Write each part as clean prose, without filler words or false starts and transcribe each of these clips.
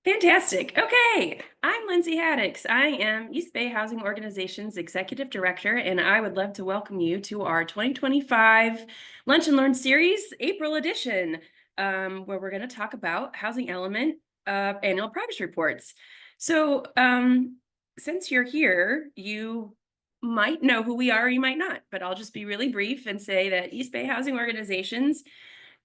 Fantastic. Okay, I'm Lindsay Haddix. I am East Bay Housing Organization's Executive Director, and I would love to welcome you to our 2025 Lunch and Learn Series, April edition, where we're going to talk about housing element annual progress reports. So, since you're here, you might know who we are, or you might not, but I'll just be really brief and say that East Bay Housing Organizations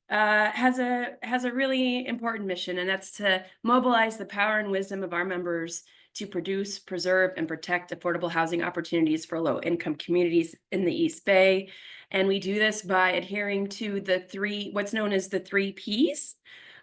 has a really important mission, and that's to mobilize the power and wisdom of our members to produce, preserve, and protect affordable housing opportunities for low-income communities in the East Bay. And we do this by adhering to what's known as the 3 Ps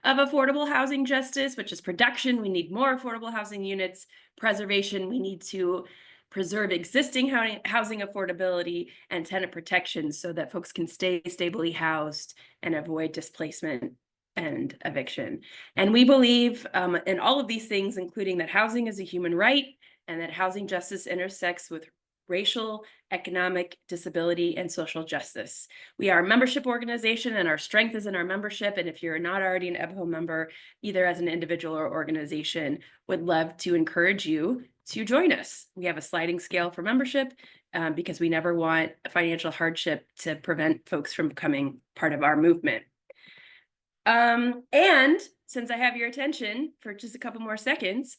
of affordable housing justice, which is production. We need more affordable housing units. Preservation, we need to preserve existing housing affordability, and tenant protections so that folks can stay stably housed and avoid displacement and eviction. And we believe in all of these things, including that housing is a human right and that housing justice intersects with racial, economic, disability, and social justice. We are a membership organization, and our strength is in our membership. And if you're not already an EBHO member, either as an individual or organization, would love to encourage you to join us. We have a sliding scale for membership because we never want financial hardship to prevent folks from becoming part of our movement. And since I have your attention for just a couple more seconds,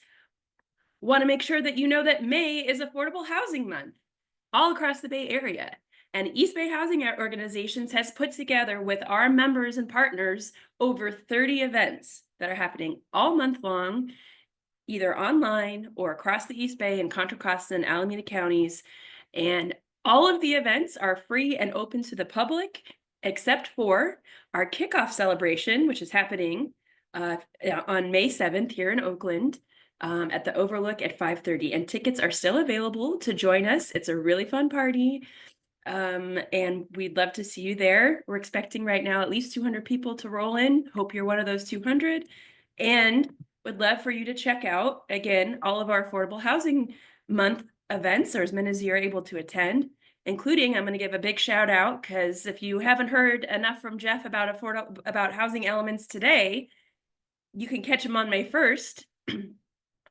want to make sure that you know that May is Affordable Housing Month all across the Bay Area. And East Bay Housing Organizations has put together with our members and partners over 30 events that are happening all month long, either online or across the East Bay and Contra Costa and Alameda counties. And all of the events are free and open to the public, except for our kickoff celebration, which is happening on May 7th here in Oakland at the Overlook at 5:30. And tickets are still available to join us. It's a really fun party. And we'd love to see you there. We're expecting right now at least 200 people to roll in. Hope you're one of those 200. And would love for you to check out, again, all of our Affordable Housing Month events, or as many as you're able to attend, including, I'm going to give a big shout out, because if you haven't heard enough from Jeff about housing elements today, you can catch him on May 1st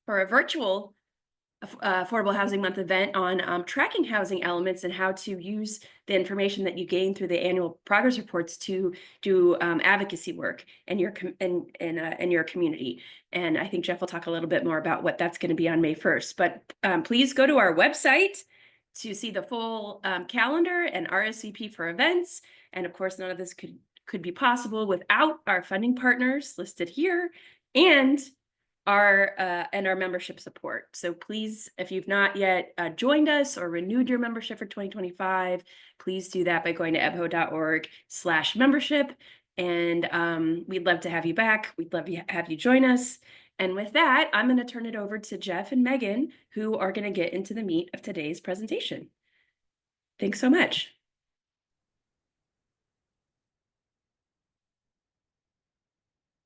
for a virtual Affordable Housing Month event on tracking housing elements and how to use the information that you gain through the annual progress reports to do advocacy work in your community. And I think Jeff will talk a little bit more about what that's going to be on May 1st. But please go to our website to see the full calendar and RSVP for events. And of course, none of this could be possible without our funding partners listed here and our membership support. So please, if you've not yet joined us or renewed your membership for 2025, please do that by going to ebho.org/membership. And we'd love to have you back. We'd love to have you join us. And with that, I'm going to turn it over to Jeff and Megan, who are going to get into the meat of today's presentation. Thanks so much.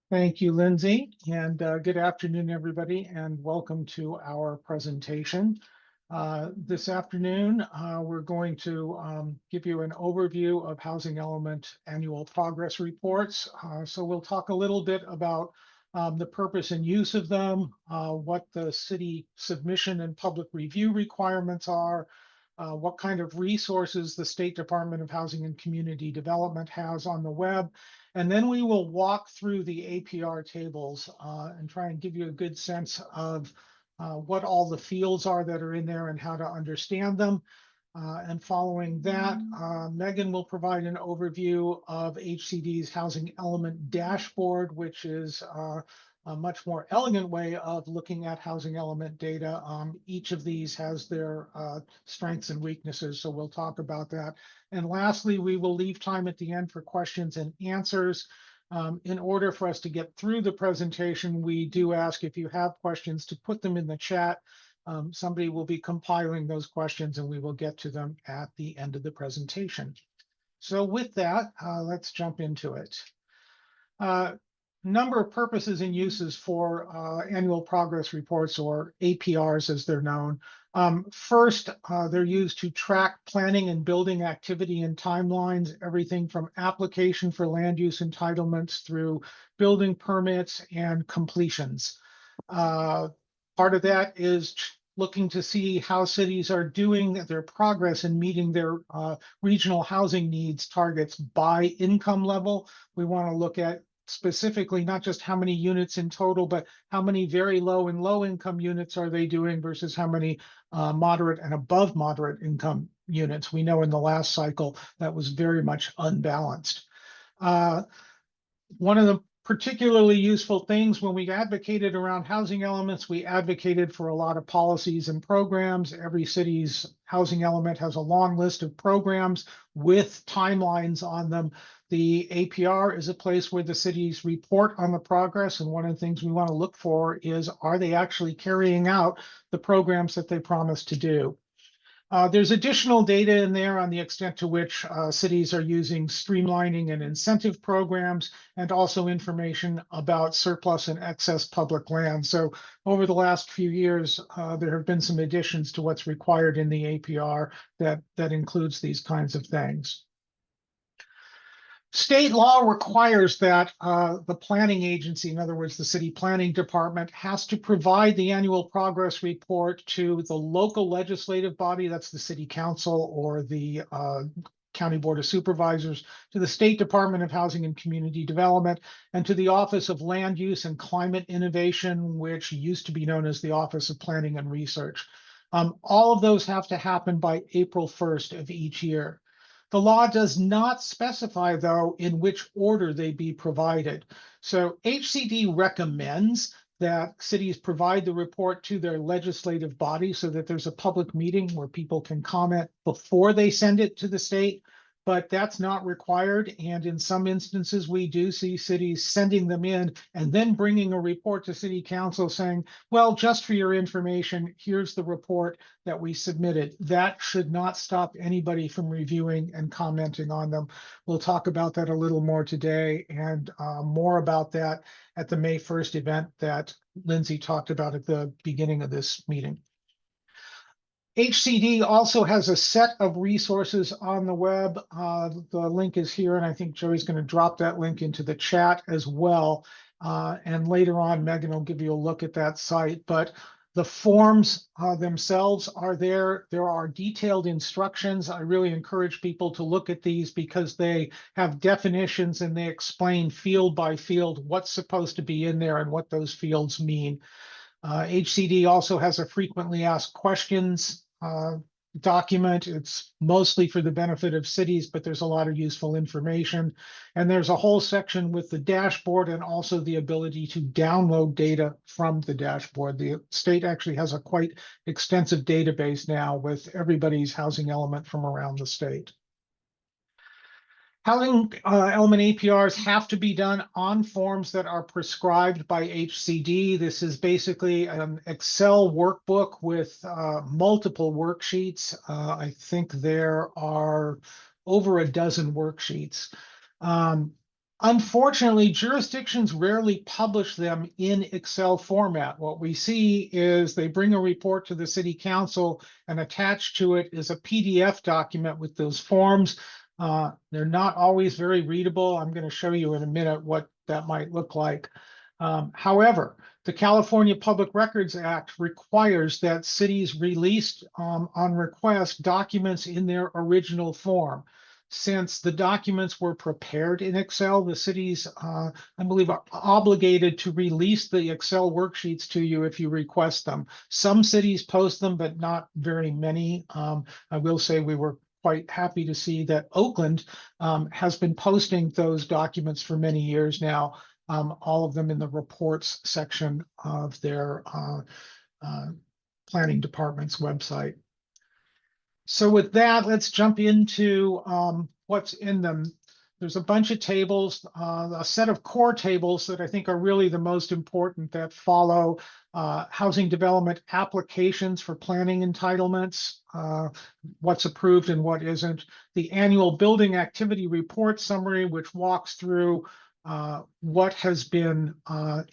Thank you, Lindsay, and good afternoon, everybody, and welcome to our presentation. This afternoon, we're going to give you an overview of Housing Element annual progress reports. So we'll talk a little bit about the purpose and use of them, what the city submission and public review requirements are, what kind of resources the State Department of Housing and Community Development has on the web. And then we will walk through the APR tables and try and give you a good sense of what all the fields are that are in there and how to understand them. And following that, Megan will provide an overview of HCD's Housing Element Dashboard, which is a much more elegant way of looking at housing element data. Each of these has their strengths and weaknesses, so we'll talk about that. And lastly, we will leave time at the end for questions and answers. In order for us to get through the presentation, we do ask if you have questions to put them in the chat. Somebody will be compiling those questions and we will get to them at the end of the presentation. So with that, let's jump into it. Number of purposes and uses for annual progress reports, or APRs as they're known. First, they're used to track planning and building activity and timelines, everything from application for land use entitlements through building permits and completions. Part of that is looking to see how cities are doing their progress in meeting their regional housing needs targets by income level. We want to look at specifically not just how many units in total, but how many very low and low income units are they doing versus how many moderate and above moderate income units. We know in the last cycle that was very much unbalanced. One of the particularly useful things when we advocated around housing elements, we advocated for a lot of policies and programs. Every city's housing element has a long list of programs with timelines on them. The APR is a place where the cities report on the progress. And one of the things we want to look for is, are they actually carrying out the programs that they promised to do? There's additional data in there on the extent to which cities are using streamlining and incentive programs, and also information about surplus and excess public land. So over the last few years, there have been some additions to what's required in the APR that includes these kinds of things. State law requires that the planning agency, in other words, the city planning department, has to provide the annual progress report to the local legislative body, that's the city council or the county board of supervisors, to the State Department of Housing and Community Development, and to the Office of Land Use and Climate Innovation, which used to be known as the Office of Planning and Research. All of those have to happen by April 1st of each year. The law does not specify, though, in which order they be provided. So HCD recommends that cities provide the report to their legislative body so that there's a public meeting where people can comment before they send it to the state, but that's not required. And in some instances, we do see cities sending them in and then bringing a report to city council saying, well, just for your information, here's the report that we submitted. That should not stop anybody from reviewing and commenting on them. We'll talk about that a little more today, and more about that at the May 1st event that Lindsay talked about at the beginning of this meeting. HCD also has a set of resources on the web. The link is here, and I think Joey's going to drop that link into the chat as well. And later on, Megan will give you a look at that site. But the forms themselves are there. There are detailed instructions. I really encourage people to look at these because they have definitions and they explain field by field what's supposed to be in there and what those fields mean. HCD also has a frequently asked questions document. It's mostly for the benefit of cities, but there's a lot of useful information. And there's a whole section with the dashboard and also the ability to download data from the dashboard. The state actually has a quite extensive database now with everybody's housing element from around the state. Housing element APRs have to be done on forms that are prescribed by HCD. This is basically an Excel workbook with multiple worksheets. I think there are over a dozen worksheets. Unfortunately, jurisdictions rarely publish them in Excel format. What we see is they bring a report to the city council, and attached to it is a PDF document with those forms. They're not always very readable. I'm going to show you in a minute what that might look like. However, the California Public Records Act requires that cities release on request documents in their original form. Since the documents were prepared in Excel, the cities, I believe, are obligated to release the Excel worksheets to you if you request them. Some cities post them, but not very many. I will say we were quite happy to see that Oakland has been posting those documents for many years now, all of them in the reports section of their planning department's website. So with that, let's jump into what's in them. There's a bunch of tables, a set of core tables that I think are really the most important that follow housing development applications for planning entitlements, what's approved and what isn't, the annual building activity report summary, which walks through what has been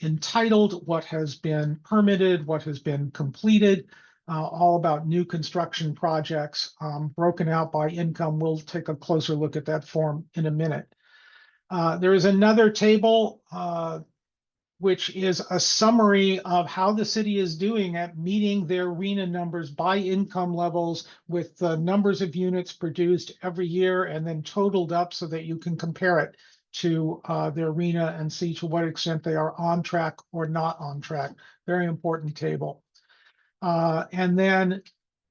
entitled, what has been permitted, what has been completed, all about new construction projects, broken out by income. We'll take a closer look at that form in a minute. There is another table which is a summary of how the city is doing at meeting their RHNA numbers by income levels with the numbers of units produced every year and then totaled up so that you can compare it to their RHNA and see to what extent they are on track or not on track. Very important table. And then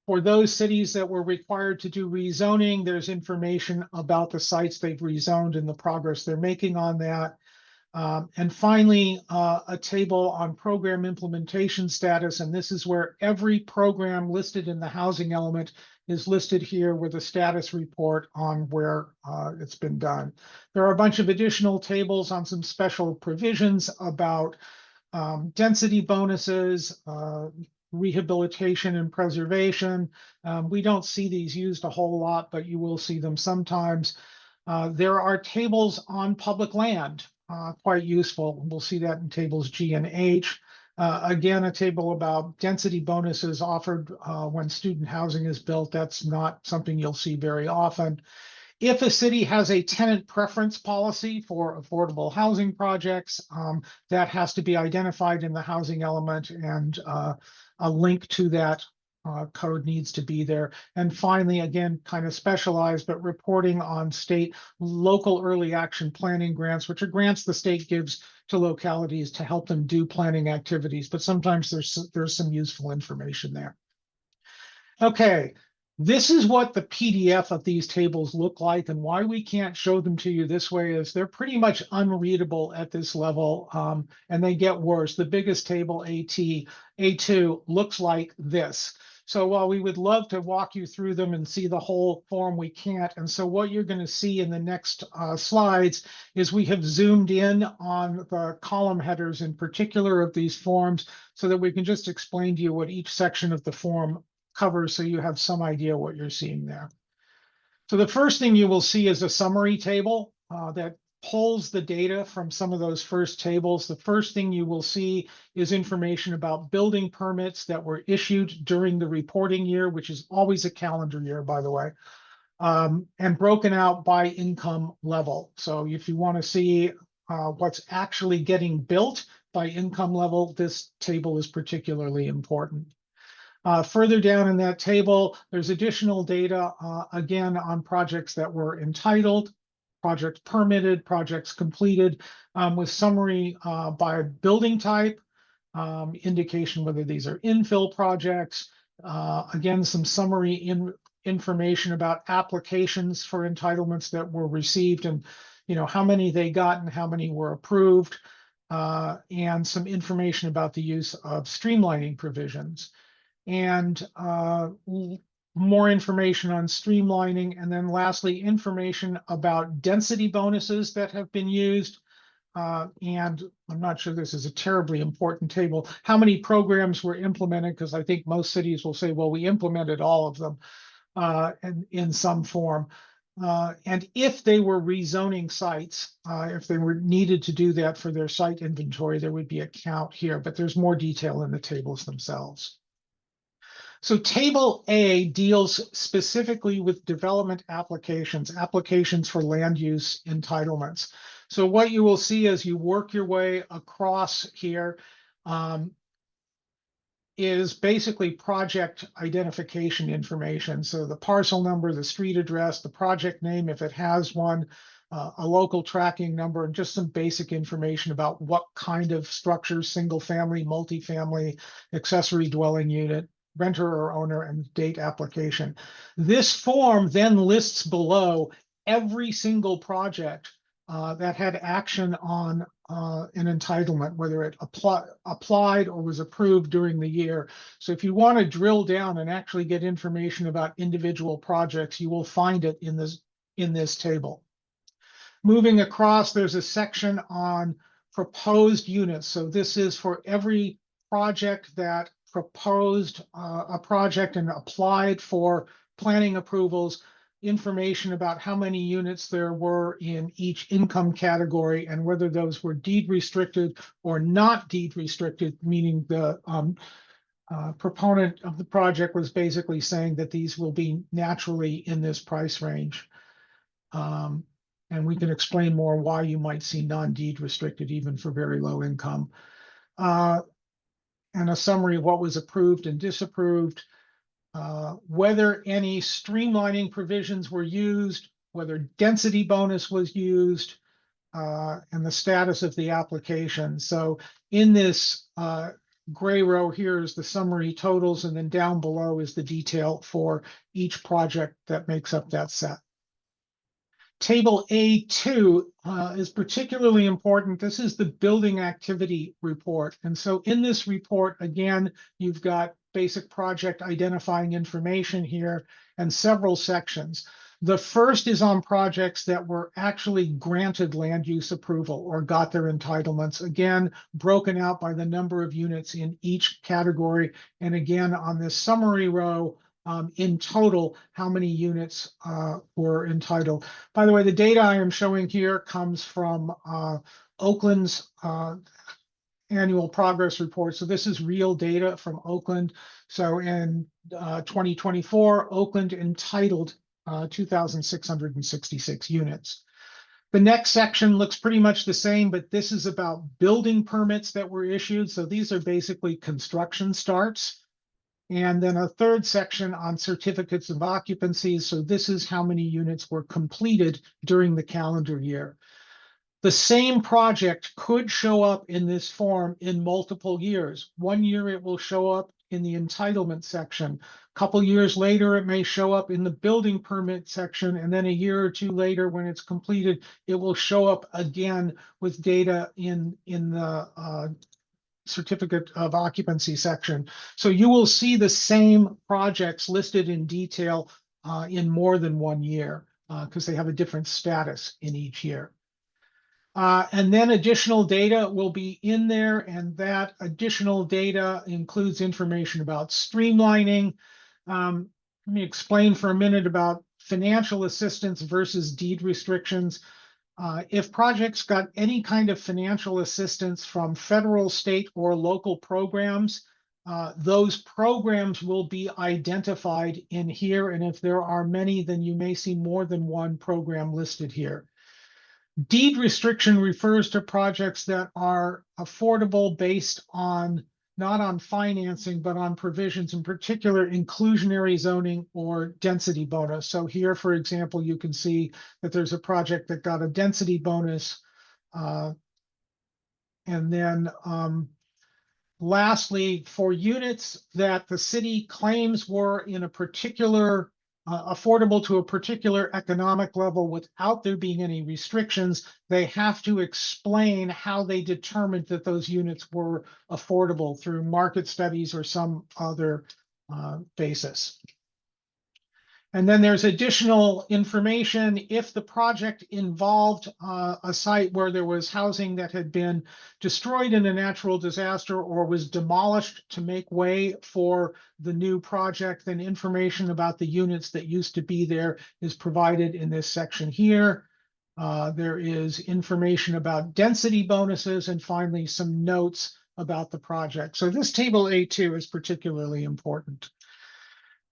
for those cities that were required to do rezoning, there's information about the sites they've rezoned and the progress they're making on that. And finally, a table on program implementation status. And this is where every program listed in the housing element is listed here with a status report on where it's been done. There are a bunch of additional tables on some special provisions about density bonuses, rehabilitation and preservation. We don't see these used a whole lot, but you will see them sometimes. There are tables on public land, quite useful. We'll see that in tables G and H. Again, a table about density bonuses offered when student housing is built. That's not something you'll see very often. If a city has a tenant preference policy for affordable housing projects, that has to be identified in the housing element, and a link to that code needs to be there. And finally, again, kind of specialized, but reporting on state local early action planning grants, which are grants the state gives to localities to help them do planning activities. But sometimes there's some useful information there. Okay. This is what the PDF of these tables look like, and why we can't show them to you this way is they're pretty much unreadable at this level, and they get worse. The biggest table, A2, looks like this. So while we would love to walk you through them and see the whole form, we can't. And so what you're going to see in the next slides is we have zoomed in on the column headers in particular of these forms so that we can just explain to you what each section of the form covers so you have some idea what you're seeing there. So the first thing you will see is a summary table that pulls the data from some of those first tables. The first thing you will see is information about building permits that were issued during the reporting year, which is always a calendar year, by the way, and broken out by income level. So if you want to see what's actually getting built by income level, this table is particularly important. Further down in that table, there's additional data, again, on projects that were entitled, projects permitted, projects completed, with summary by building type, indication whether these are infill projects, again, some summary information about applications for entitlements that were received and how many they got and how many were approved, and some information about the use of streamlining provisions. And more information on streamlining, and then lastly, information about density bonuses that have been used. And I'm not sure this is a terribly important table, how many programs were implemented, because I think most cities will say, well, we implemented all of them in some form. And if they were rezoning sites, if they were needed to do that for their site inventory, there would be a count here, but there's more detail in the tables themselves. So table A deals specifically with development applications, applications for land use entitlements. So what you will see as you work your way across here is basically project identification information. So the parcel number, the street address, the project name, if it has one, a local tracking number, and just some basic information about what kind of structures, single family, multifamily, accessory dwelling unit, renter or owner, and date application. This form then lists below every single project that had action on an entitlement, whether it applied or was approved during the year. So if you want to drill down and actually get information about individual projects, you will find it in this table. Moving across, there's a section on proposed units. So this is for every project that proposed a project and applied for planning approvals, information about how many units there were in each income category and whether those were deed restricted or not deed restricted, meaning the proponent of the project was basically saying that these will be naturally in this price range. And we can explain more why you might see non-deed restricted even for very low income. And a summary of what was approved and disapproved, whether any streamlining provisions were used, whether density bonus was used, and the status of the application. So in this gray row here is the summary totals, and then down below is the detail for each project that makes up that set. Table A2 is particularly important. This is the building activity report. And so in this report, again, you've got basic project identifying information here and several sections. The first is on projects that were actually granted land use approval or got their entitlements, again, broken out by the number of units in each category. And again, on this summary row, in total, how many units were entitled. By the way, the data I am showing here comes from Oakland's annual progress report. So this is real data from Oakland. So in 2024, Oakland entitled 2,666 units. The next section looks pretty much the same, but this is about building permits that were issued. So these are basically construction starts. And then a third section on certificates of occupancy. So this is how many units were completed during the calendar year. The same project could show up in this form in multiple years. 1 year it will show up in the entitlement section. A couple years later, it may show up in the building permit section. And then a year or two later, when it's completed, it will show up again with data in the certificate of occupancy section. So you will see the same projects listed in detail in more than 1 year because they have a different status in each year. And then additional data will be in there, and that additional data includes information about streamlining. Let me explain for a minute about financial assistance versus deed restrictions. If projects got any kind of financial assistance from federal, state, or local programs, those programs will be identified in here. And if there are many, then you may see more than one program listed here. Deed restriction refers to projects that are affordable based on not on financing, but on provisions, in particular inclusionary zoning or density bonus. So here, for example, you can see that there's a project that got a density bonus. And then lastly, for units that the city claims were in a particular affordable to a particular economic level without there being any restrictions, they have to explain how they determined that those units were affordable through market studies or some other basis. And then there's additional information if the project involved a site where there was housing that had been destroyed in a natural disaster or was demolished to make way for the new project, then information about the units that used to be there is provided in this section here. There is information about density bonuses and finally some notes about the project. So this table A2 is particularly important.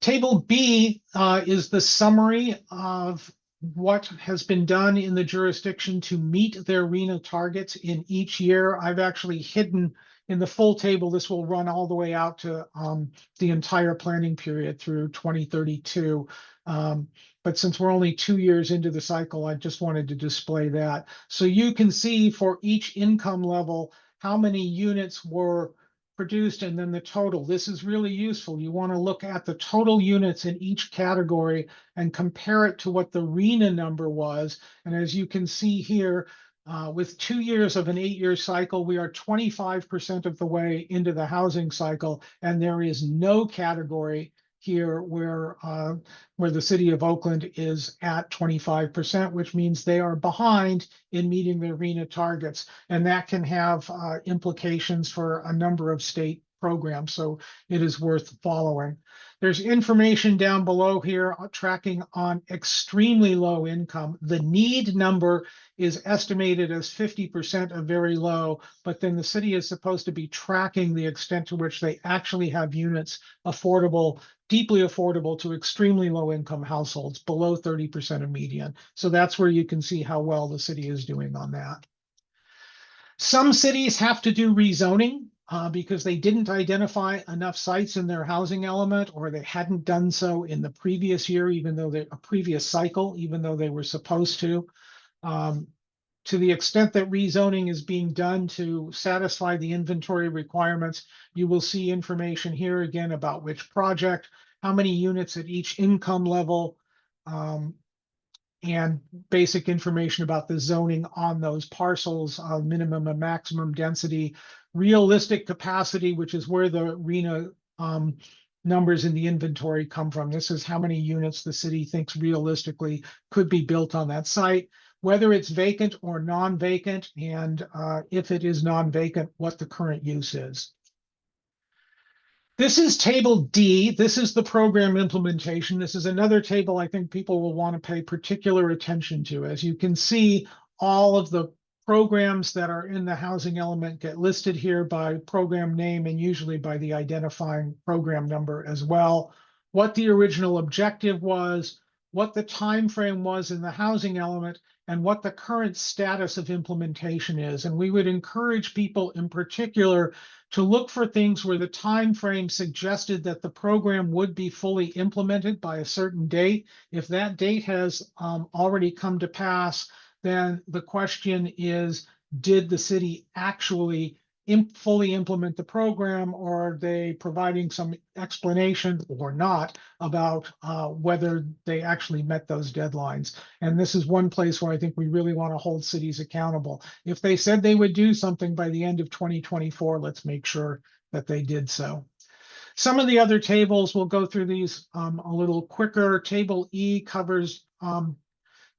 Table B is the summary of what has been done in the jurisdiction to meet their RHNA targets in each year. I've actually hidden in the full table. This will run all the way out to the entire planning period through 2032. But since we're only 2 years into the cycle, I just wanted to display that. So you can see for each income level, how many units were produced and then the total. This is really useful. You want to look at the total units in each category and compare it to what the RHNA number was. And as you can see here, with 2 years of an 8-year cycle, we are 25% of the way into the housing cycle, and there is no category here where the city of Oakland is at 25%, which means they are behind in meeting their RHNA targets. And that can have implications for a number of state programs. So it is worth following. There's information down below here tracking on extremely low income. The need number is estimated as 50% of very low, but then the city is supposed to be tracking the extent to which they actually have units affordable, deeply affordable to extremely low income households, below 30% of median. So that's where you can see how well the city is doing on that. Some cities have to do rezoning because they didn't identify enough sites in their housing element, or they hadn't done so in the previous year, even though a previous cycle, even though they were supposed to. To the extent that rezoning is being done to satisfy the inventory requirements, you will see information here again about which project, how many units at each income level, and basic information about the zoning on those parcels, minimum and maximum density, realistic capacity, which is where the RENA numbers in the inventory come from. This is how many units the city thinks realistically could be built on that site, whether it's vacant or non-vacant, and if it is non-vacant, what the current use is. This is table D. This is the program implementation. This is another table I think people will want to pay particular attention to. As you can see, all of the programs that are in the housing element get listed here by program name and usually by the identifying program number as well. What the original objective was, what the time frame was in the housing element, and what the current status of implementation is. And we would encourage people in particular to look for things where the time frame suggested that the program would be fully implemented by a certain date. If that date has already come to pass, then the question is, did the city actually fully implement the program, or are they providing some explanation or not about whether they actually met those deadlines? And this is one place where I think we really want to hold cities accountable. If they said they would do something by the end of 2024, let's make sure that they did so. Some of the other tables, we'll go through these a little quicker. Table E covers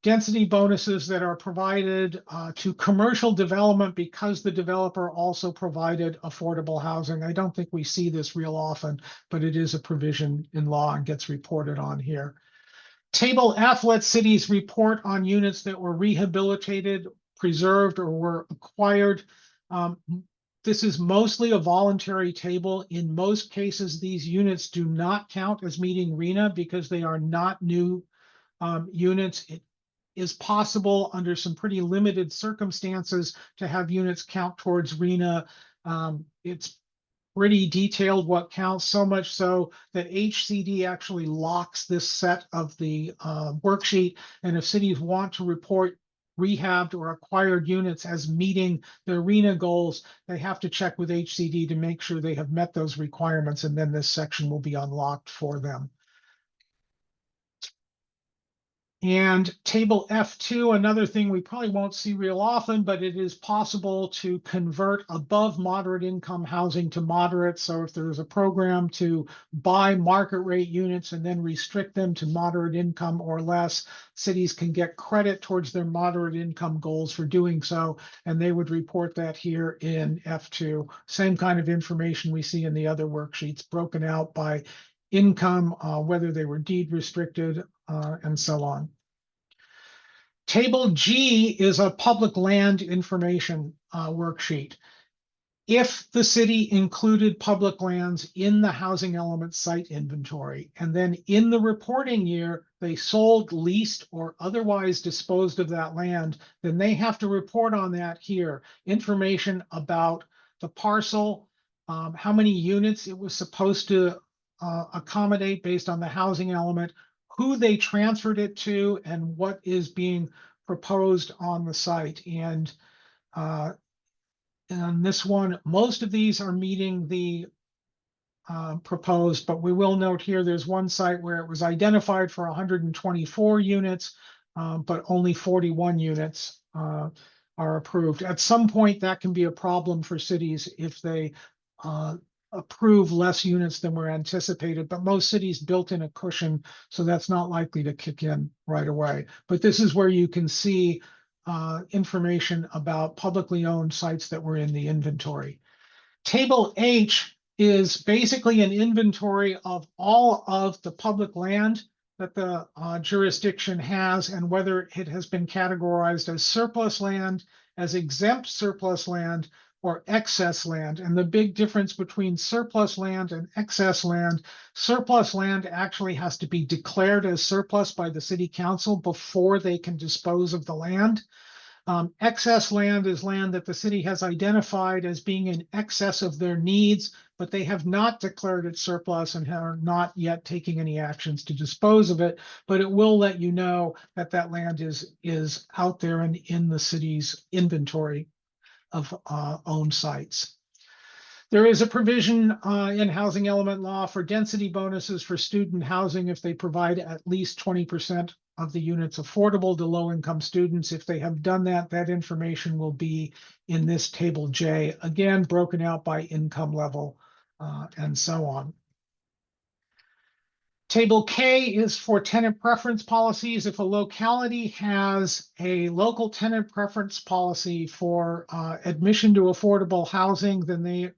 density bonuses that are provided to commercial development because the developer also provided affordable housing. I don't think we see this real often, but it is a provision in law and gets reported on here. Table F lets cities report on units that were rehabilitated, preserved, or were acquired. This is mostly a voluntary table. In most cases, these units do not count as meeting RENA because they are not new units. It is possible under some pretty limited circumstances to have units count towards RENA. It's pretty detailed what counts, so much so that HCD actually locks this set of the worksheet. And if cities want to report rehabbed or acquired units as meeting their RENA goals, they have to check with HCD to make sure they have met those requirements, and then this section will be unlocked for them. And table F2, another thing we probably won't see real often, but it is possible to convert above moderate income housing to moderate. So if there's a program to buy market rate units and then restrict them to moderate income or less, cities can get credit towards their moderate income goals for doing so. And they would report that here in F2. Same kind of information we see in the other worksheets, broken out by income, whether they were deed restricted, and so on. Table G is a public land information worksheet. If the city included public lands in the housing element site inventory, and then in the reporting year, they sold, leased, or otherwise disposed of that land, then they have to report on that here. Information about the parcel, how many units it was supposed to accommodate based on the housing element, who they transferred it to, and what is being proposed on the site. And this one, most of these are meeting the proposed, but we will note here there's one site where it was identified for 124 units, but only 41 units are approved. At some point, that can be a problem for cities if they approve less units than were anticipated, but most cities built in a cushion, so that's not likely to kick in right away. But this is where you can see information about publicly owned sites that were in the inventory. Table H is basically an inventory of all of the public land that the jurisdiction has and whether it has been categorized as surplus land, as exempt surplus land, or excess land. And the big difference between surplus land and excess land actually has to be declared as surplus by the city council before they can dispose of the land. Excess land is land that the city has identified as being in excess of their needs, but they have not declared it surplus and are not yet taking any actions to dispose of it. But it will let you know that that land is out there and in the city's inventory of owned sites. There is a provision in housing element law for density bonuses for student housing if they provide at least 20% of the units affordable to low-income students. If they have done that, that information will be in this table J, again, broken out by income level and so on. Table K is for tenant preference policies. If a locality has a local tenant preference policy for admission to affordable housing, then they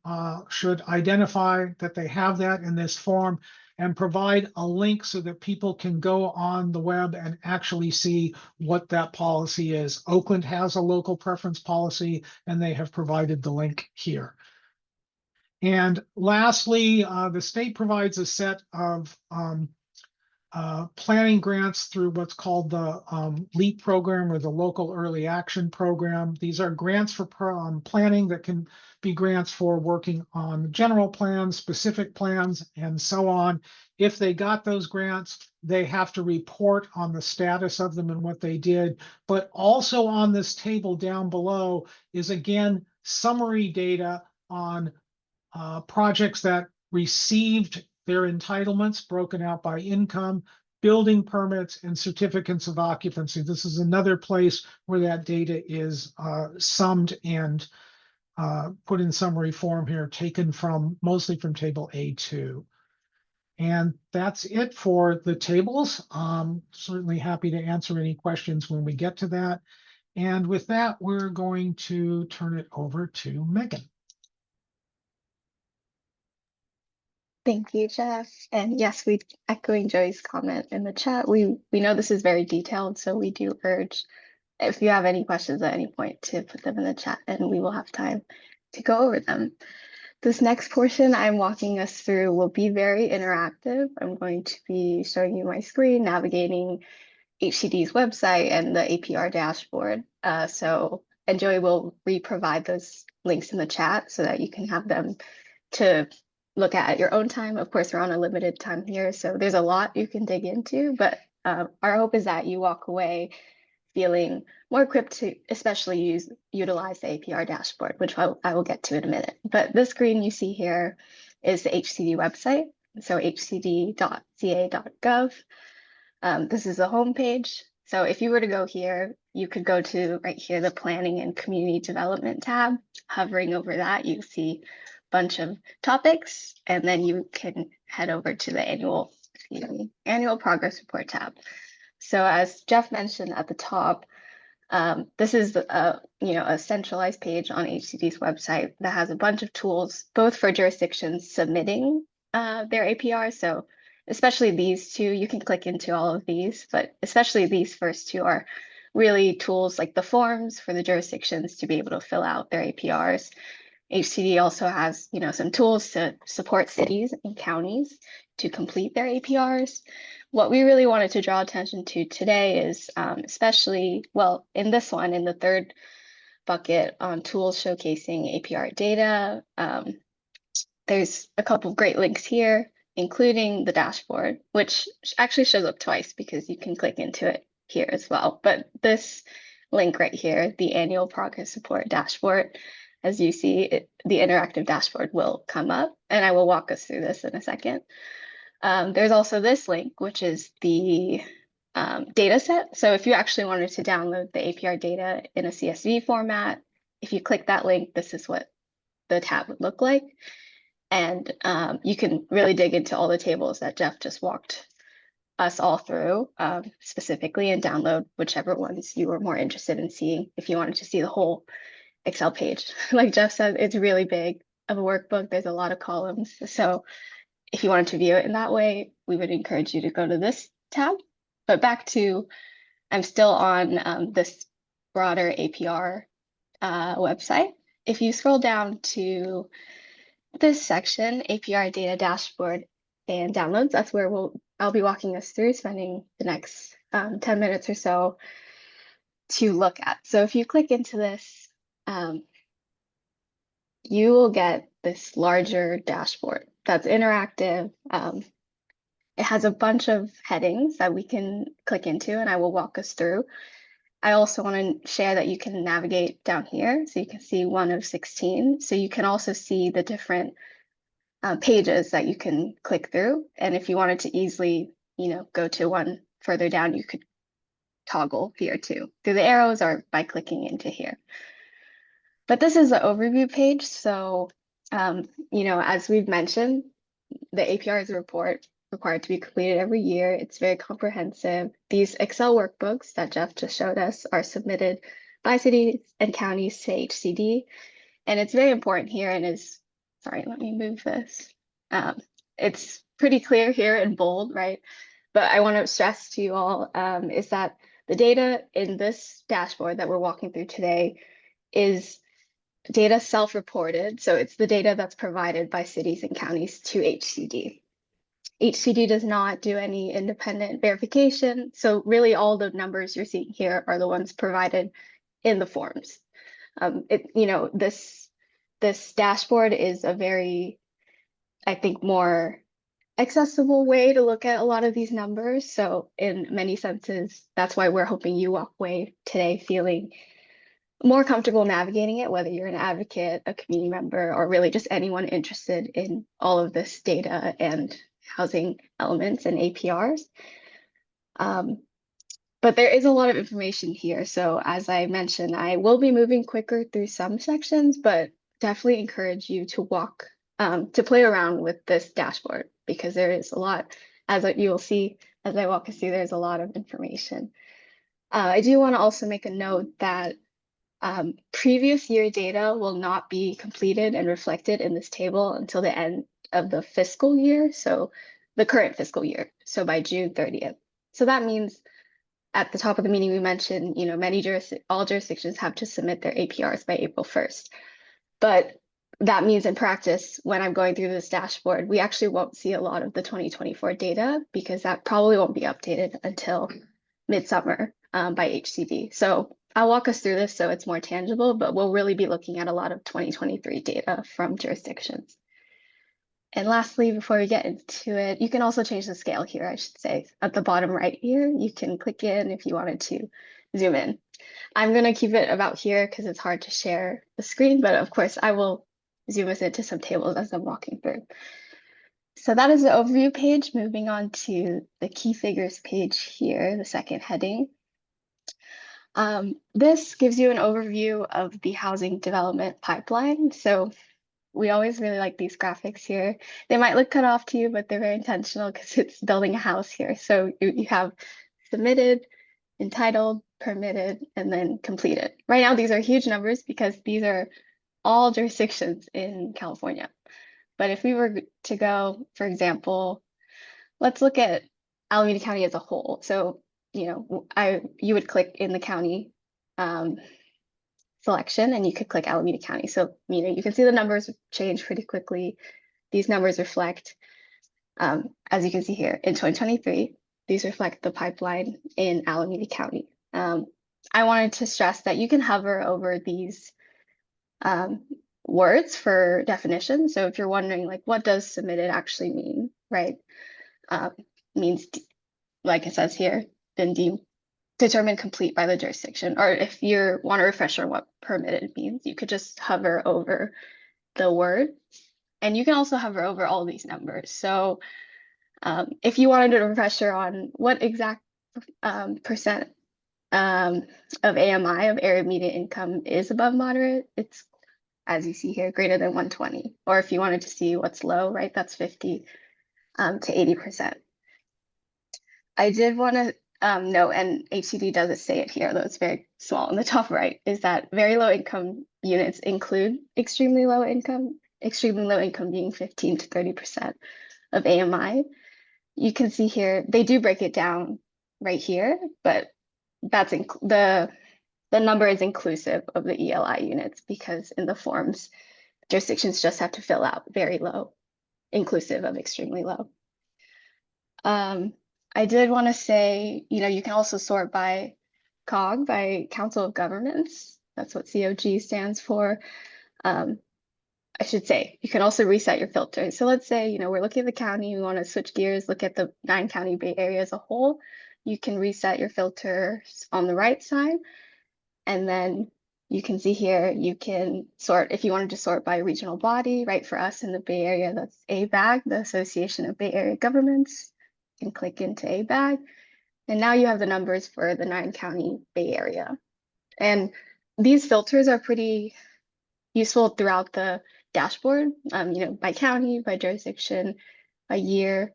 should identify that they have that in this form and provide a link so that people can go on the web and actually see what that policy is. Oakland has a local preference policy, and they have provided the link here. And lastly, the state provides a set of planning grants through what's called the LEAP program or the Local Early Action Program. These are grants for planning that can be grants for working on general plans, specific plans, and so on. If they got those grants, they have to report on the status of them and what they did. But also on this table down below is, again, summary data on projects that received their entitlements broken out by income, building permits, and certificates of occupancy. This is another place where that data is summed and put in summary form here, taken from mostly from table A2. And that's it for the tables. Certainly happy to answer any questions when we get to that. And with that, we're going to turn it over to Megan. Thank you, Jeff. And yes, we echoing Joey's comment in the chat. We know this is very detailed, so we do urge if you have any questions at any point to put them in the chat and we will have time to go over them. This next portion I'm walking us through will be very interactive. I'm going to be showing you my screen, navigating HCD's website and the APR dashboard. And Joey will re-provide those links in the chat so that you can have them to look at your own time. Of course, we're on a limited time here, so there's a lot you can dig into, but our hope is that you walk away feeling more equipped to especially utilize the APR dashboard, which I will get to in a minute. But this screen you see here is the HCD website, so hcd.ca.gov. This is the home page. So if you were to go here, you could go to right here, the Planning and Community Development tab. Hovering over that, you see bunch of topics, and then you can head over to the annual progress report tab. So as Jeff mentioned at the top, this is a centralized page on HCD's website that has a bunch of tools, both for jurisdictions submitting their APRs. So especially these two, you can click into all of these, but especially these first two are really tools like the forms for the jurisdictions to be able to fill out their APRs. HCD also has, some tools to support cities and counties to complete their APRs. What we really wanted to draw attention to today is especially, well, in this one, in the third bucket on tools showcasing APR data, there's a couple of great links here, including the dashboard, which actually shows up twice because you can click into it here as well. But this link right here, the annual progress report dashboard, as you see, the interactive dashboard will come up, and I will walk us through this in a second. There's also this link, which is the data set. So if you actually wanted to download the APR data in a CSV format, if you click that link, this is what the tab would look like. And you can really dig into all the tables that Jeff just walked us all through specifically and download whichever ones you were more interested in seeing if you wanted to see the whole Excel page. Like Jeff said, it's really big. of a workbook. There's a lot of columns. So if you wanted to view it in that way, we would encourage you to go to this tab. But back to, I'm still on this broader APR website. If you scroll down to this section, APR data dashboard and downloads, that's where I'll be walking us through, spending the next 10 minutes or so to look at. So if you click into this, you will get this larger dashboard that's interactive. It has a bunch of headings that we can click into, and I will walk us through. I also want to share that you can navigate down here, so you can see 1 of 16. So you can also see the different pages that you can click through. And if you wanted to easily, go to one further down, you could toggle here too, through the arrows or by clicking into here. But this is the overview page. So, as we've mentioned, the APRs report required to be completed every year. It's very comprehensive. These Excel workbooks that Jeff just showed us are submitted by cities and counties to HCD. And it's very important here and is, sorry, let me move this. It's pretty clear here in bold, right? But I want to stress to you all is that the data in this dashboard that we're walking through today is data self-reported. So it's the data that's provided by cities and counties to HCD. HCD does not do any independent verification. So really all the numbers you're seeing here are the ones provided in the forms. This dashboard is a very, I think, more accessible way to look at a lot of these numbers. So in many senses, that's why we're hoping you walk away today feeling more comfortable navigating it, whether you're an advocate, a community member, or really just anyone interested in all of this data and housing elements and APRs. But there is a lot of information here. So as I mentioned, I will be moving quicker through some sections, but definitely encourage you to to play around with this dashboard because there is a lot, as you will see as I walk us through, there's a lot of information. I do want to also make a note that previous year data will not be completed and reflected in this table until the end of the fiscal year, so the current fiscal year, so by June 30th. So that means at the top of the meeting, we mentioned, all jurisdictions have to submit their APRs by April 1st. But that means in practice, when I'm going through this dashboard, we actually won't see a lot of the 2024 data because that probably won't be updated until midsummer by HCD. So I'll walk us through this so it's more tangible, but we'll really be looking at a lot of 2023 data from jurisdictions. And lastly, before we get into it, you can also change the scale here, I should say. At the bottom right here, you can click in if you wanted to zoom in. I'm going to keep it about here because it's hard to share the screen, but of course I will zoom us into some tables as I'm walking through. So that is the overview page. Moving on to the key figures page here, the second heading. This gives you an overview of the housing development pipeline. So we always really like these graphics here. They might look cut off to you, but they're very intentional because it's building a house here. So you have submitted, entitled, permitted, and then completed. Right now, these are huge numbers because these are all jurisdictions in California. But if we were to go, for example, let's look at Alameda County as a whole. So, you would click in the county selection and you could click Alameda County. So, you can see the numbers change pretty quickly. These numbers reflect, as you can see here, in 2023, these reflect the pipeline in Alameda County. I wanted to stress that you can hover over these words for definition. So if you're wondering, like, what does submitted actually mean, right? Means, like it says here, been determined complete by the jurisdiction. Or if you want a refresher on what permitted means, you could just hover over the word. And you can also hover over all these numbers. So if you wanted a refresher on what exact percent of AMI, of area median income, is above moderate, it's, as you see here, greater than 120. Or if you wanted to see what's low, right, that's 50 to 80%. I did want to note, and HCD doesn't say it here, though it's very small in the top right, is that very low income units include extremely low income extremely low income being 15 to 30% of AMI. You can see here, they do break it down right here, but that's the number is inclusive of the ELI units, because in the forms, jurisdictions just have to fill out very low, inclusive of extremely low. I did want to say, you can also sort by COG, by Council of Governments. That's what COG stands for. I should say, you can also reset your filter. So let's say, we're looking at the county, we want to switch gears, look at the 9-county Bay Area as a whole. You can reset your filters on the right side. And then you can see here, you can sort, if you wanted to sort by regional body, right? For us in the Bay Area, that's ABAG, the Association of Bay Area Governments. You can click into ABAG. And now you have the numbers for the 9-county Bay Area. And these filters are pretty useful throughout the dashboard, by county, by jurisdiction, by year.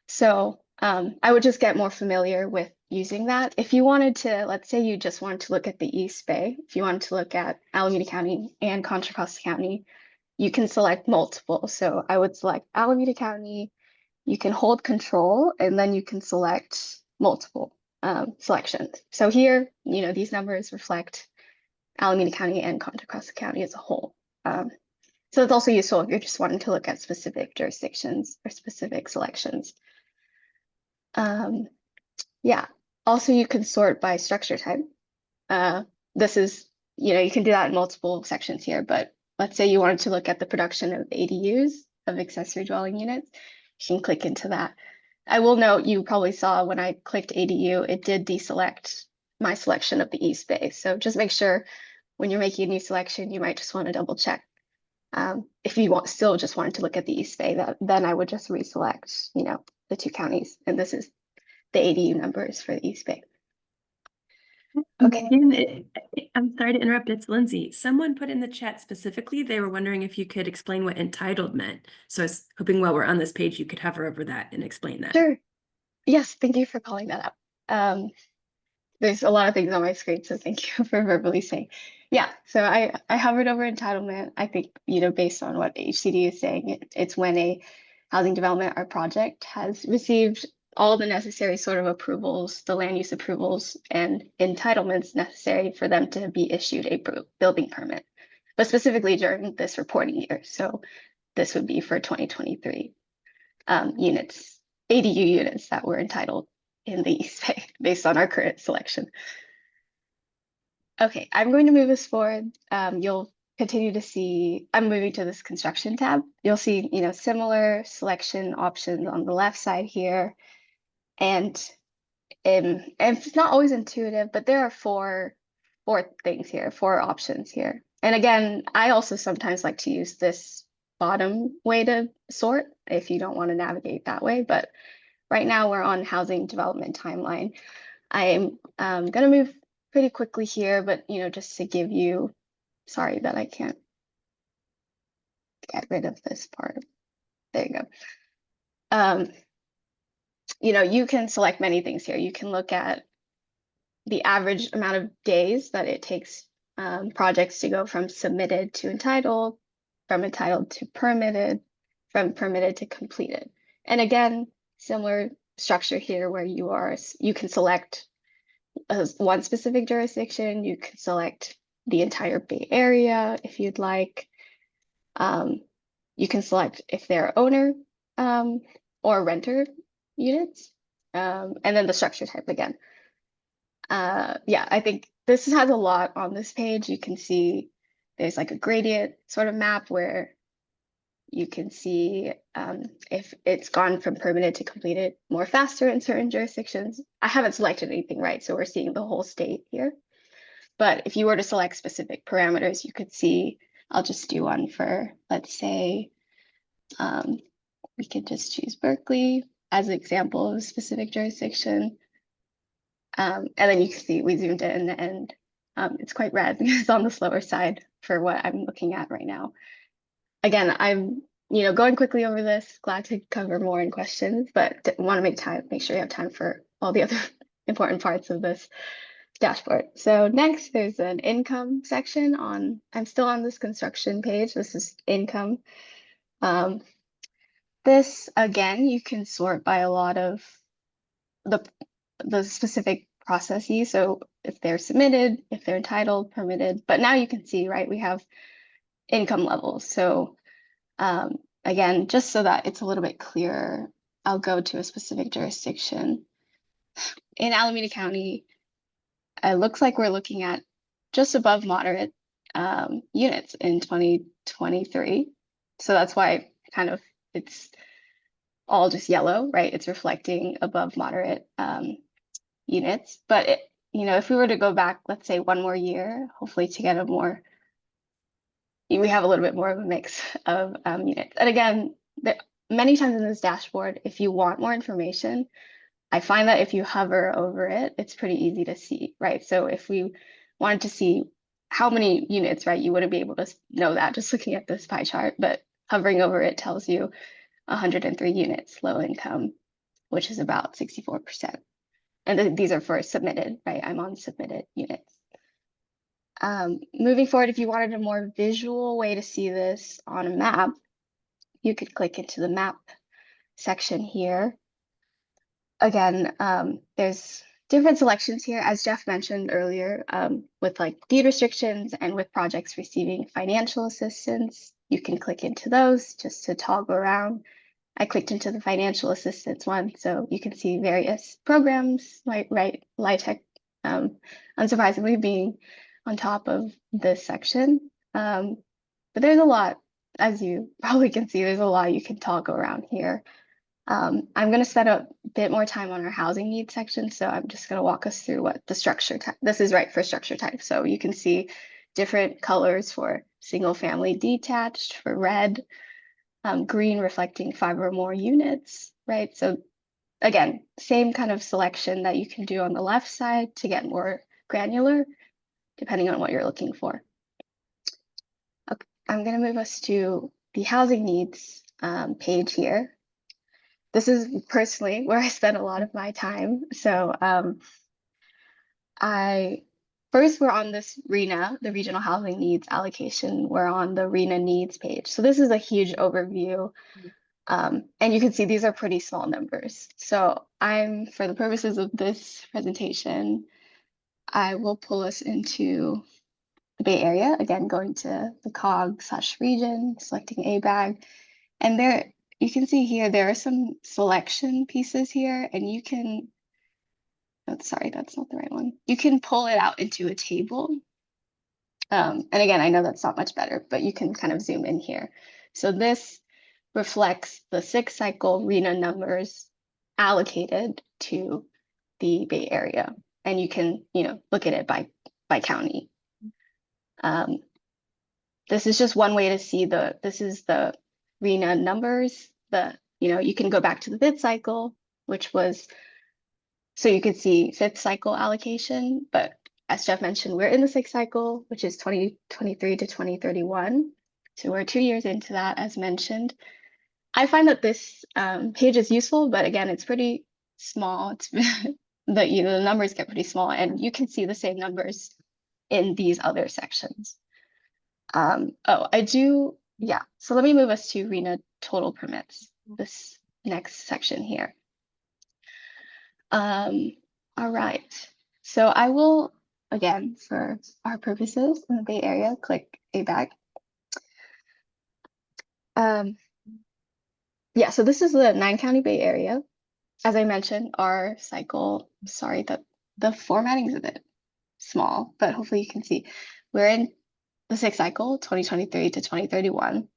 So I would just get more familiar with using that. If you wanted to, let's say you just wanted to look at the East Bay, if you wanted to look at Alameda County and Contra Costa County, you can select multiple. So I would select Alameda County, you can hold control, and then you can select multiple selections. So here, these numbers reflect Alameda County and Contra Costa County as a whole. So it's also useful if you're just wanting to look at specific jurisdictions or specific selections. Yeah, also you can sort by structure type. This is, you can do that in multiple sections here, but let's say you wanted to look at the production of ADUs, of accessory dwelling units, you can click into that. I will note, you probably saw when I clicked ADU, it did deselect my selection of the East Bay. So just make sure when you're making a new selection, you might just want to double check. If you still just wanted to look at the East Bay, then I would just reselect, the 2 counties. And this is the ADU numbers for the East Bay. Okay. I'm sorry to interrupt, it's Lindsay. Someone put in the chat specifically, they were wondering if you could explain what entitled meant. So I was hoping while we're on this page, you could hover over that and explain that. Sure. Yes, thank you for calling that out. There's a lot of things on my screen, so thank you for verbally saying. Yeah, so I hovered over entitlement. I think, based on what HCD is saying, it's when a housing development or project has received all the necessary sort of approvals, the land use approvals and entitlements necessary for them to be issued a building permit, but specifically during this reporting year. So this would be for 2023 units, ADU units that were entitled in the East Bay based on our current selection. Okay, I'm going to move us forward. You'll continue to see, I'm moving to this construction tab. You'll see, similar selection options on the left side here. And it's not always intuitive, but there are four things here, 4 options here. And again, I also sometimes like to use this bottom way to sort if you don't want to navigate that way. But right now we're on housing development timeline. I'm going to move pretty quickly here, but just to give you, sorry that I can't get rid of this part. There you go. You can select many things here. You can look at the average amount of days that it takes projects to go from submitted to entitled, from entitled to permitted, from permitted to completed. And again, similar structure here where you can select one specific jurisdiction, you can select the entire Bay Area if you'd like. You can select if they're owner or renter units, and then the structure type again. Yeah, I think this has a lot on this page. You can see there's like a gradient sort of map where you can see if it's gone from permitted to completed more faster in certain jurisdictions. I haven't selected anything, right? So we're seeing the whole state here. But if you were to select specific parameters, you could see, I'll just do one for, let's say, we could just choose Berkeley as an example of a specific jurisdiction. And then you can see we zoomed in and it's quite red. It's on the slower side for what I'm looking at right now. Again, I'm going quickly over this, glad to cover more in questions, but want to make sure you have time for all the other important parts of this. dashboard. So next there's an income section on, I'm still on this construction page. This is income. This again, you can sort by a lot of the specific processes. So if they're submitted, if they're entitled, permitted, but now you can see, right, we have income levels. So again, just so that it's a little bit clearer, I'll go to a specific jurisdiction. In Alameda County, it looks like we're looking at just above moderate units in 2023. So that's why kind of it's all just yellow, right? It's reflecting above moderate units. But it, you know, if we were to go back, let's say one more year, hopefully to get a more, we have a little bit more of a mix of units. And again, many times in this dashboard, if you want more information, I find that if you hover over it, it's pretty easy to see, right? So if we wanted to see how many units, right, you wouldn't be able to know that just looking at this pie chart, but hovering over it tells you 103 units, low income, which is about 64%. And these are for submitted, right? I'm on submitted units. Moving forward, if you wanted a more visual way to see this on a map, you could click into the map section here. Again, there's different selections here, as Jeff mentioned earlier, with like deed restrictions and with projects receiving financial assistance. You can click into those just to toggle around. I clicked into the financial assistance one, so you can see various programs, right? LIHTC, unsurprisingly, being on top of this section. But there's a lot, as you probably can see, there's a lot you can toggle around here. I'm going to spend a bit more time on our housing needs section, so I'm just going to walk us through what the structure type, this is right for structure type. So you can see different colors for single family detached, for red, green reflecting 5 or more units, right? So again, same kind of selection that you can do on the left side to get more granular, depending on what you're looking for. Okay, I'm going to move us to the housing needs page here. This is personally where I spend a lot of my time. So first we're on this RHNA, the Regional Housing Needs Allocation. We're on the RHNA needs page. So this is a huge overview. And you can see these are pretty small numbers. So for the purposes of this presentation, I will pull us into the Bay Area, again, going to the COG/region, selecting ABAG. And there, you can see here, there are some selection pieces here, and you can, oh, sorry, that's not the right one. You can pull it out into a table. And again, I know that's not much better, but you can kind of zoom in here. So this reflects the 6-cycle RHNA numbers allocated to the Bay Area. And you can, look at it by county. This is just one way to see this is the RHNA numbers. You can go back to the 5th cycle, which was, so you could see 5th cycle allocation, but as Jeff mentioned, we're in the 6th cycle, which is 2023 to 2031. So we're 2 years into that, as mentioned. I find that this page is useful, but again, it's pretty small. It's the numbers get pretty small, and you can see the same numbers in these other sections. Yeah. So let me move us to RHNA total permits, this next section here. All right. So I will, again, for our purposes in the Bay Area, click ABAG. Yeah, so this is the 9-county Bay Area. As I mentioned, our cycle, sorry that the formatting is a bit small, but hopefully you can see. We're in the 6th cycle, 2023 to 2031.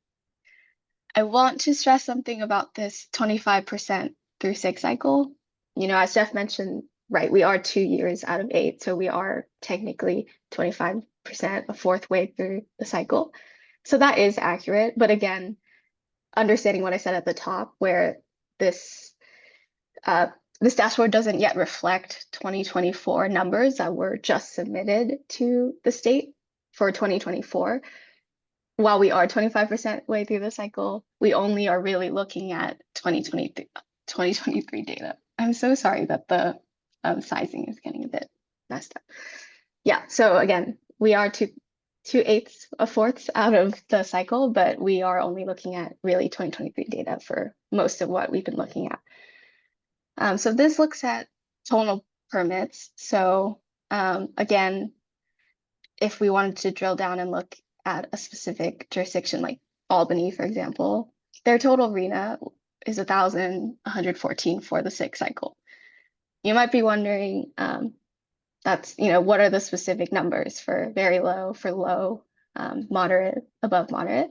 I want to stress something about this 25% through 6 cycle. As Jeff mentioned, right, we are 2 years out of 8, so we are technically 25%, a 4th way through the cycle. So that is accurate, but again, understanding what I said at the top, where this dashboard doesn't yet reflect 2024 numbers that were just submitted to the state for 2024. While we are 25% way through the cycle, we only are really looking at 2023 data. I'm so sorry that the sizing is getting a bit messed up. Yeah, so again, we are 2/8 of fourths out of the cycle, but we are only looking at really 2023 data for most of what we've been looking at. So this looks at total permits. So again, if we wanted to drill down and look at a specific jurisdiction like Albany, for example, their total RENA is 1,114 for the 6th cycle. You might be wondering, that's, what are the specific numbers for very low, for low, moderate, above moderate?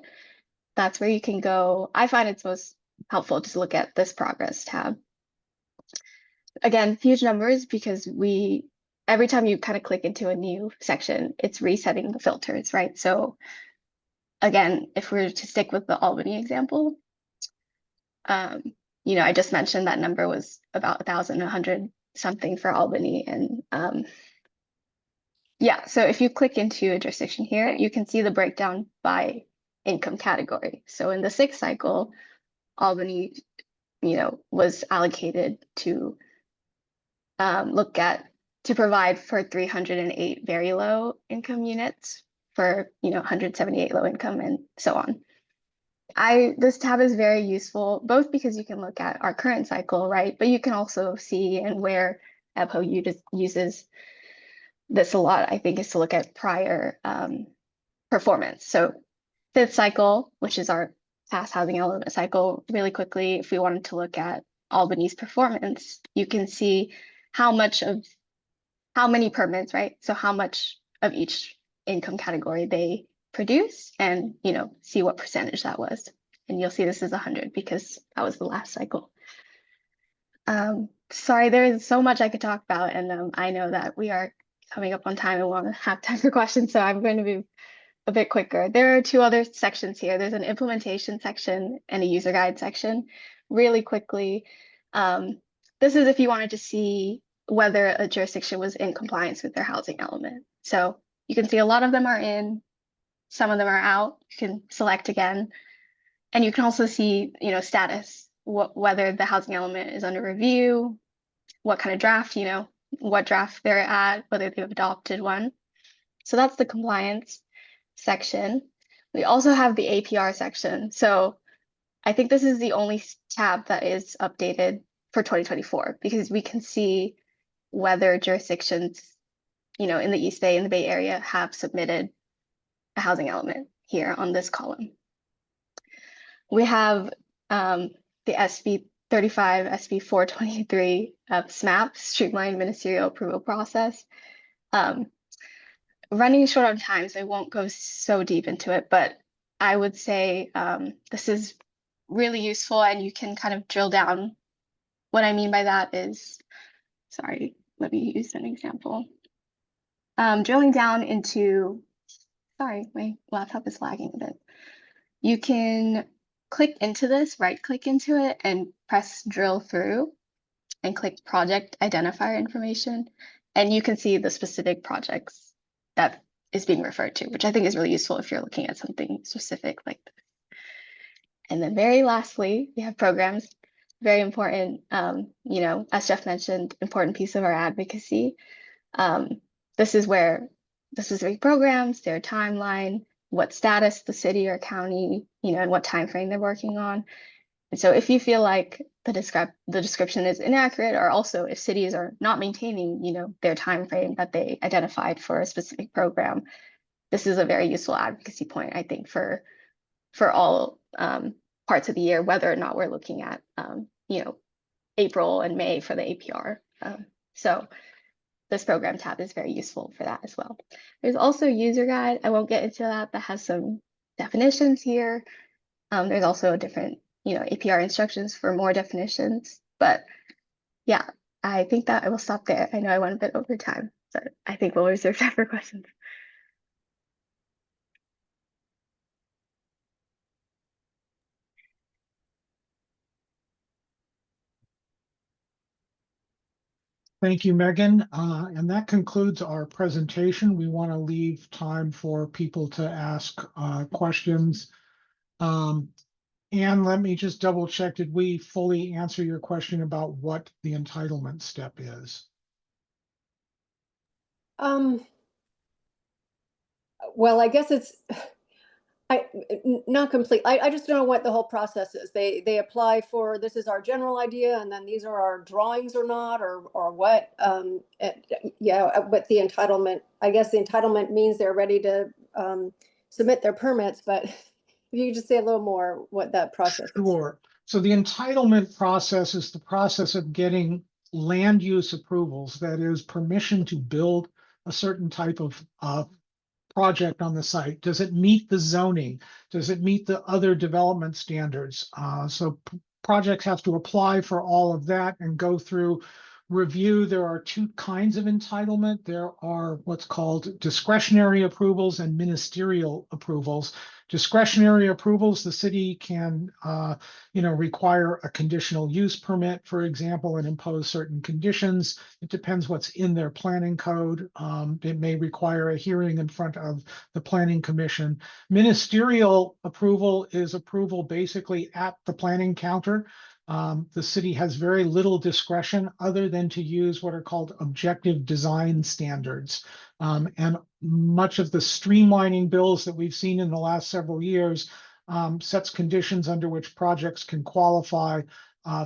That's where you can go. I find it's most helpful to look at this progress tab. Again, huge numbers because every time you kind of click into a new section, it's resetting the filters, right? So again, if we were to stick with the Albany example, I just mentioned that number was about 1,100 something for Albany. And yeah, so if you click into a jurisdiction here, you can see the breakdown by income category. So in the 6th cycle, Albany, was allocated to to provide for 308 very low income units for 178 low income and so on. This tab is very useful both because you can look at our current cycle, right? But you can also see and where EPHO uses this a lot, I think, is to look at prior performance. So 5th cycle, which is our past housing element cycle, really quickly, if we wanted to look at Albany's performance, you can see how many permits, right? So how much of each income category they produce and, see what percentage that was. And you'll see this is 100 because that was the last cycle. Sorry, there is so much I could talk about, and I know that we are coming up on time and want to have time for questions, so I'm going to be a bit quicker. There are 2 other sections here. There's an implementation section and a user guide section. Really quickly, this is if you wanted to see whether a jurisdiction was in compliance with their housing element. So you can see a lot of them are in, some of them are out. You can select again. And you can also see, status, whether the housing element is under review, what kind of draft, what draft they're at, whether they've adopted one. So that's the compliance section. We also have the APR section. So I think this is the only tab that is updated for 2024 because we can see whether jurisdictions, in the East Bay and the Bay Area have submitted a housing element here on this column. We have the SB 35, SB 423 SMAP, Streamlined Ministerial Approval Process. Running short on time, so I won't go so deep into it, but I would say this is really useful and you can kind of drill down. What I mean by that is, sorry, let me use an example. Drilling down into, sorry, my laptop is lagging a bit. You can click into this, right click into it and press drill through and click project identifier information. And you can see the specific projects that is being referred to, which I think is really useful if you're looking at something specific like this. And then very lastly, we have programs, very important, as Jeff mentioned, important piece of our advocacy. This is where the specific programs, their timeline, what status the city or county, and what time frame they're working on. And so if you feel like the description is inaccurate, or also if cities are not maintaining, their time frame that they identified for a specific program, this is a very useful advocacy point, I think, for all parts of the year, whether or not we're looking at, April and May for the APR. So this program tab is very useful for that as well. There's also a user guide. I won't get into that. That has some definitions here. There's also a different, APR instructions for more definitions. But yeah, I think that I will stop there. I know I went a bit over time, so I think we'll reserve time for questions. Thank you, Megan. And that concludes our presentation. We want to leave time for people to ask questions. And let me just double check, did we fully answer your question about what the entitlement step is? Well, I guess it's not complete. I just don't know what the whole process is. They apply for, this is our general idea, and then these are our drawings or not, or what. Yeah, but the entitlement, I guess the entitlement means they're ready to submit their permits, but if you could just say a little more what that process is. Sure. So the entitlement process is the process of getting land use approvals, that is permission to build a certain type of project on the site. Does it meet the zoning? Does it meet the other development standards? So projects have to apply for all of that and go through review. There are two kinds of entitlement. There are what's called discretionary approvals and ministerial approvals. Discretionary approvals, the city can, require a conditional use permit, for example, and impose certain conditions. It depends what's in their planning code. It may require a hearing in front of the planning commission. Ministerial approval is approval basically at the planning counter. The city has very little discretion other than to use what are called objective design standards. And much of the streamlining bills that we've seen in the last several years sets conditions under which projects can qualify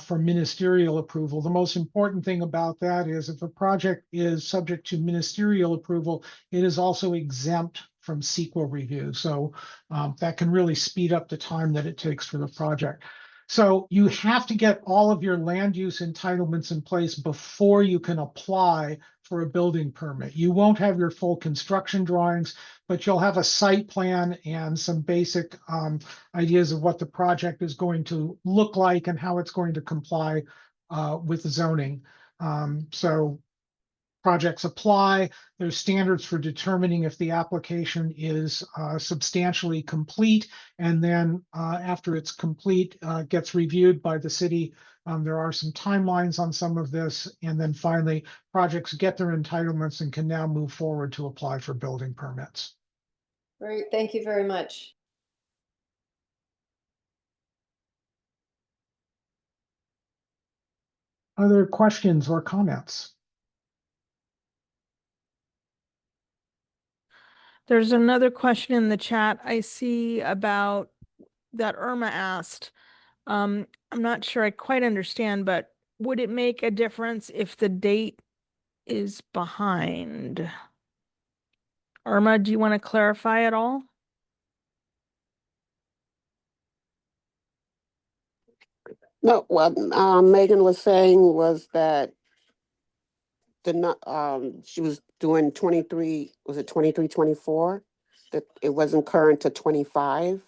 for ministerial approval. The most important thing about that is if a project is subject to ministerial approval, it is also exempt from CEQA review. So that can really speed up the time that it takes for the project. So you have to get all of your land use entitlements in place before you can apply for a building permit. You won't have your full construction drawings, but you'll have a site plan and some basic ideas of what the project is going to look like and how it's going to comply with zoning. So projects apply. There's standards for determining if the application is substantially complete. And then after it's complete, gets reviewed by the city. There are some timelines on some of this. And then finally, projects get their entitlements and can now move forward to apply for building permits. Great, thank you very much. Other questions or comments? There's another question in the chat I see about that Irma asked. I'm not sure I quite understand, but would it make a difference if the date is behind? Irma, do you want to clarify at all? No, what Megan was saying was that she was doing 23, was it 23, 24? That it wasn't current to 25.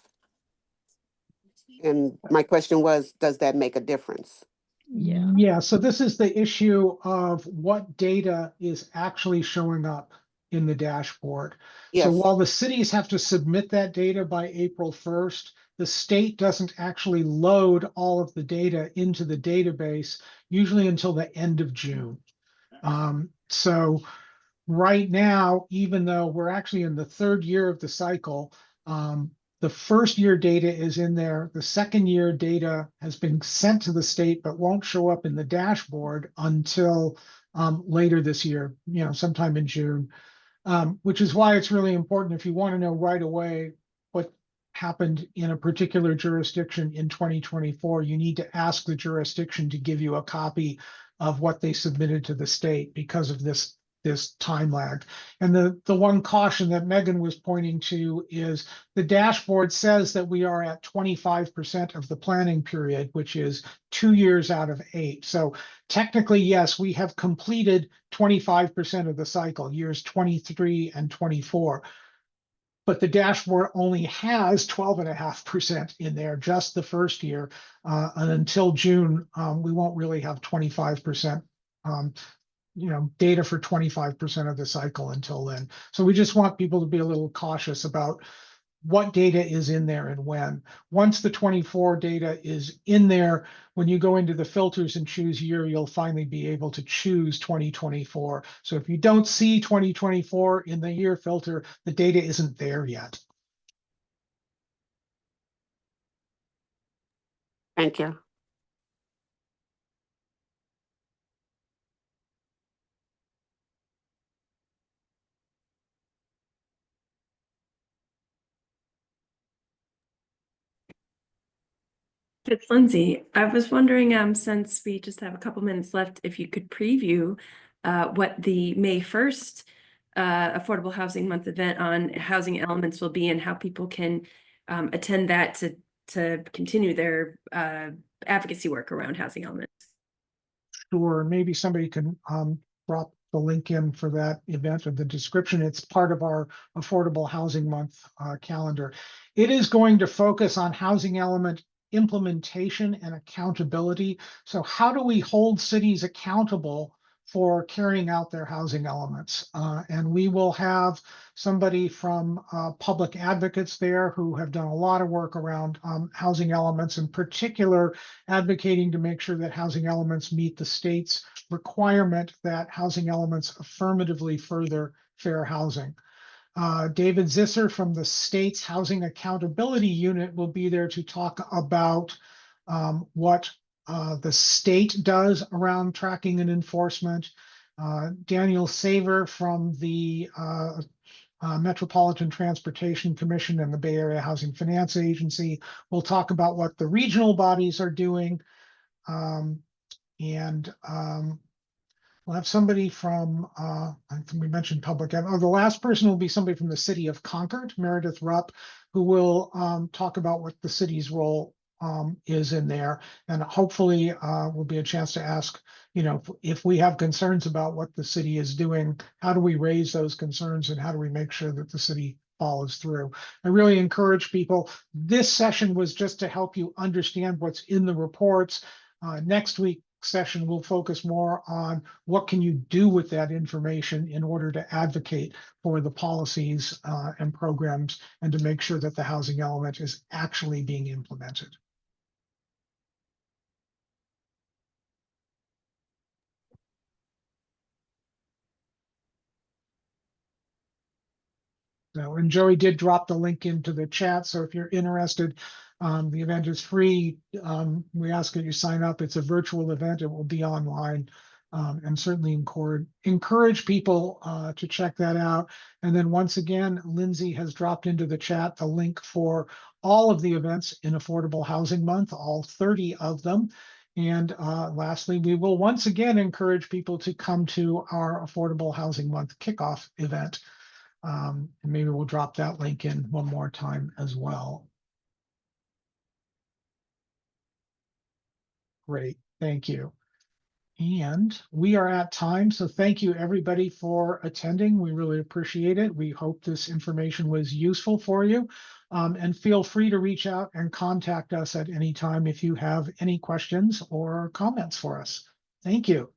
And my question was, does that make a difference? Yeah, so this is the issue of what data is actually showing up in the dashboard. Yes. So while the cities have to submit that data by April 1st, the state doesn't actually load all of the data into the database, usually until the end of June. So right now, even though we're actually in the third year of the cycle, the first year data is in there. The second year data has been sent to the state, but won't show up in the dashboard until later this year, sometime in June, which is why it's really important if you want to know right away what happened in a particular jurisdiction in 2024, you need to ask the jurisdiction to give you a copy of what they submitted to the state because of this time lag. And the one caution that Megan was pointing to is the dashboard says that we are at 25% of the planning period, which is 2 years out of 8. So technically, yes, we have completed 25% of the cycle, years 23 and 24. But the dashboard only has 12.5% in there, just the first year. And until June, we won't really have 25%. Data for 25% of the cycle until then. So we just want people to be a little cautious about what data is in there and when. Once the 24 data is in there, when you go into the filters and choose year, you'll finally be able to choose 2024. So if you don't see 2024 in the year filter, the data isn't there yet. Thank you. It's Lindsay. I was wondering, since we just have a couple minutes left, if you could preview what the May 1st Affordable Housing Month event on housing elements will be and how people can attend that to continue their advocacy work around housing elements. Sure, maybe somebody can drop the link in for that event of the description. It's part of our Affordable Housing Month calendar. It is going to focus on housing element implementation and accountability. So how do we hold cities accountable for carrying out their housing elements? And we will have somebody from public advocates there who have done a lot of work around housing elements, in particular advocating to make sure that housing elements meet the state's requirement that housing elements affirmatively further fair housing. David Zisser from the state's Housing Accountability Unit will be there to talk about what the state does around tracking and enforcement. Daniel Saver from the Metropolitan Transportation Commission and the Bay Area Housing Finance Agency will talk about what the regional bodies are doing. We'll have somebody from, I think we mentioned public, the last person will be somebody from the city of Concord, Meredith Rupp, who will talk about what the city's role is in there. And hopefully will be a chance to ask, if we have concerns about what the city is doing, how do we raise those concerns and how do we make sure that the city follows through? I really encourage people. This session was just to help you understand what's in the reports. Next week session will focus more on what can you do with that information in order to advocate for the policies and programs and to make sure that the housing element is actually being implemented. So, and Joey did drop the link into the chat. So if you're interested, the event is free. We ask that you sign up. It's a virtual event. It will be online, and certainly encourage people to check that out. And then once again, Lindsay has dropped into the chat the link for all of the events in Affordable Housing Month, all 30 of them. And lastly, we will once again encourage people to come to our Affordable Housing Month kickoff event. And maybe we'll drop that link in one more time as well. Great, thank you. And we are at time, so thank you everybody for attending. We really appreciate it. We hope this information was useful for you. And feel free to reach out and contact us at any time if you have any questions or comments for us. Thank you.